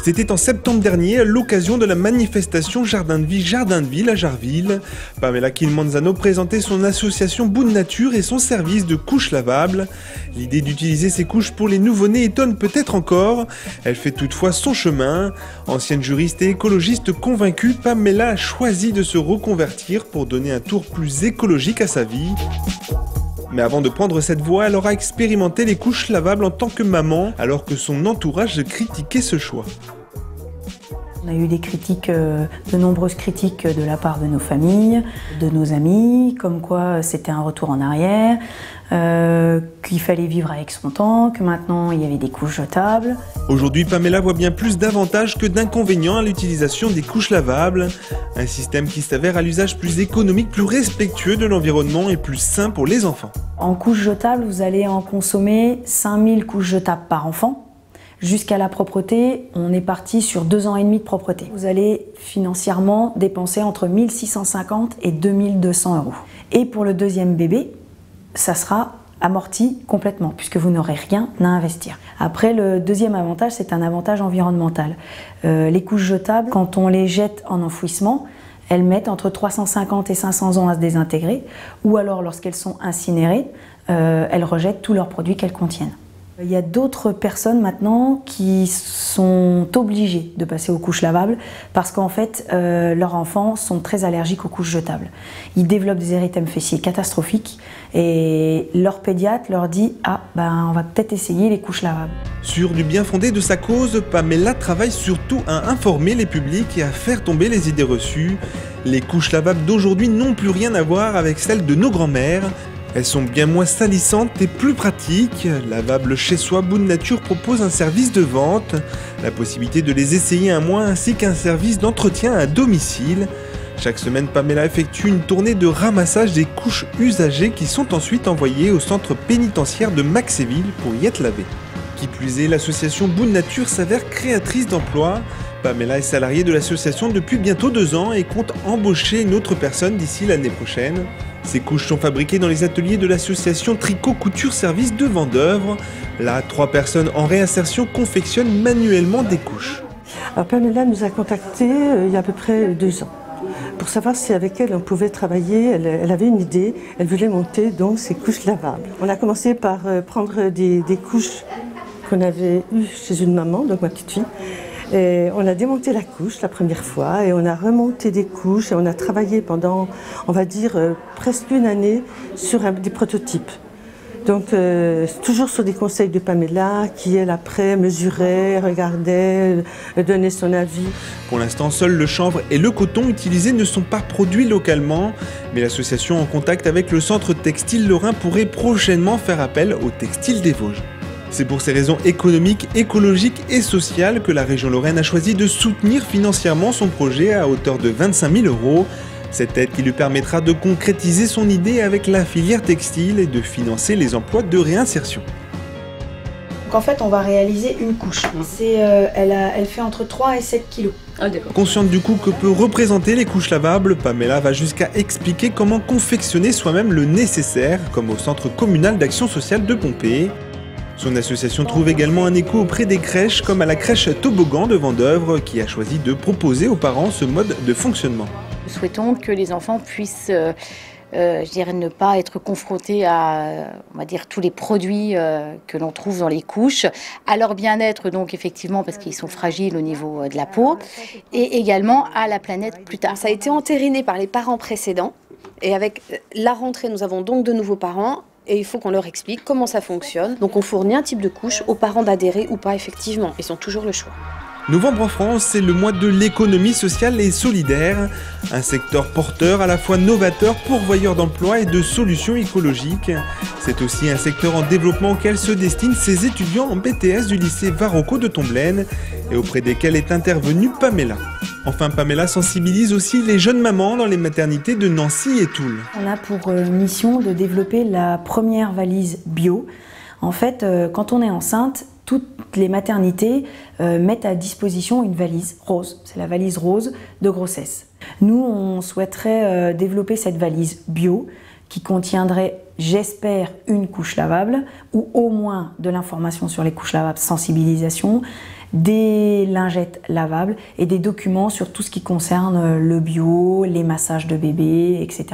C'était en septembre dernier, à l'occasion de la manifestation Jardin de Ville à Jarville. Pamela Kilmanzano présentait son association Bout de Nature et son service de couches lavables. L'idée d'utiliser ces couches pour les nouveau-nés étonne peut-être encore. Elle fait toutefois son chemin. Ancienne juriste et écologiste convaincue, Pamela a choisi de se reconvertir pour donner un tour plus écologique à sa vie. Mais avant de prendre cette voie, elle aura expérimenté les couches lavables en tant que maman, alors que son entourage critiquait ce choix. On a eu des critiques, de nombreuses critiques de la part de nos familles, de nos amis, comme quoi c'était un retour en arrière, qu'il fallait vivre avec son temps, que maintenant il y avait des couches jetables. Aujourd'hui, Pamela voit bien plus d'avantages que d'inconvénients à l'utilisation des couches lavables. Un système qui s'avère à l'usage plus économique, plus respectueux de l'environnement et plus sain pour les enfants. En couches jetables, vous allez en consommer 5000 couches jetables par enfant. Jusqu'à la propreté, on est parti sur 2 ans et demi de propreté. Vous allez financièrement dépenser entre 1650 et 2200 €. Et pour le deuxième bébé, ça sera amorti complètement, puisque vous n'aurez rien à investir. Après, le deuxième avantage, c'est un avantage environnemental. Les couches jetables, quand on les jette en enfouissement, elles mettent entre 350 et 500 ans à se désintégrer, ou alors lorsqu'elles sont incinérées, elles rejettent tous leurs produits qu'elles contiennent. Il y a d'autres personnes maintenant qui sont obligées de passer aux couches lavables parce qu'en fait, leurs enfants sont très allergiques aux couches jetables. Ils développent des érythèmes fessiers catastrophiques et leur pédiatre leur dit « Ah, on va peut-être essayer les couches lavables ». Sur du bien fondé de sa cause, Pamela travaille surtout à informer les publics et à faire tomber les idées reçues. Les couches lavables d'aujourd'hui n'ont plus rien à voir avec celles de nos grands-mères. Elles sont bien moins salissantes et plus pratiques. Lavable chez soi, Bout de Nature propose un service de vente, la possibilité de les essayer un mois ainsi qu'un service d'entretien à domicile. Chaque semaine, Pamela effectue une tournée de ramassage des couches usagées qui sont ensuite envoyées au centre pénitentiaire de Maxéville pour y être lavées. Qui plus est, l'association Bout de Nature s'avère créatrice d'emplois. Pamela est salariée de l'association depuis bientôt 2 ans et compte embaucher une autre personne d'ici l'année prochaine. Ces couches sont fabriquées dans les ateliers de l'association Tricot Couture Service de Vendeuvre. Là, 3 personnes en réinsertion confectionnent manuellement des couches. Alors Pamela nous a contactés il y a à peu près 2 ans pour savoir si avec elle on pouvait travailler. Elle avait une idée, elle voulait monter donc ces couches lavables. On a commencé par prendre des couches qu'on avait eues chez une maman, donc ma petite fille. Et on a démonté la couche la première fois et on a remonté des couches et on a travaillé pendant, on va dire, presque 1 année sur des prototypes. Donc toujours sur des conseils de Pamela qui, elle, après, mesurait, regardait, donnait son avis. Pour l'instant, seuls le chanvre et le coton utilisés ne sont pas produits localement, mais l'association en contact avec le centre textile lorrain pourrait prochainement faire appel au textile des Vosges. C'est pour ces raisons économiques, écologiques et sociales que la région Lorraine a choisi de soutenir financièrement son projet à hauteur de 25 000 €. Cette aide qui lui permettra de concrétiser son idée avec la filière textile et de financer les emplois de réinsertion. Donc en fait, on va réaliser une couche. Elle fait entre 3 et 7 kilos. Consciente du coût que peut représenter les couches lavables, Pamela va jusqu'à expliquer comment confectionner soi-même le nécessaire, comme au Centre communal d'action sociale de Pompée. Son association trouve également un écho auprès des crèches, comme à la crèche Toboggan de Vendeuvre, qui a choisi de proposer aux parents ce mode de fonctionnement. Nous souhaitons que les enfants puissent ne pas être confrontés à, on va dire, tous les produits que l'on trouve dans les couches, à leur bien-être, donc effectivement, parce qu'ils sont fragiles au niveau de la peau, et également à la planète plus tard. Ça a été entériné par les parents précédents, et avec la rentrée, nous avons donc de nouveaux parents. Et il faut qu'on leur explique comment ça fonctionne. Donc on fournit un type de couche aux parents d'adhérer ou pas, effectivement. Ils ont toujours le choix. Novembre en France, c'est le mois de l'économie sociale et solidaire. Un secteur porteur, à la fois novateur, pourvoyeur d'emplois et de solutions écologiques. C'est aussi un secteur en développement auquel se destinent ces étudiants en BTS du lycée Varocco de Tomblaine et auprès desquels est intervenue Pamela. Enfin, Pamela sensibilise aussi les jeunes mamans dans les maternités de Nancy et Toul. On a pour mission de développer la première valise bio. En fait, quand on est enceinte, toutes les maternités mettent à disposition une valise rose. C'est la valise rose de grossesse. Nous, on souhaiterait développer cette valise bio qui contiendrait, j'espère, une couche lavable ou au moins de l'information sur les couches lavables, sensibilisation, des lingettes lavables et des documents sur tout ce qui concerne le bio, les massages de bébés, etc.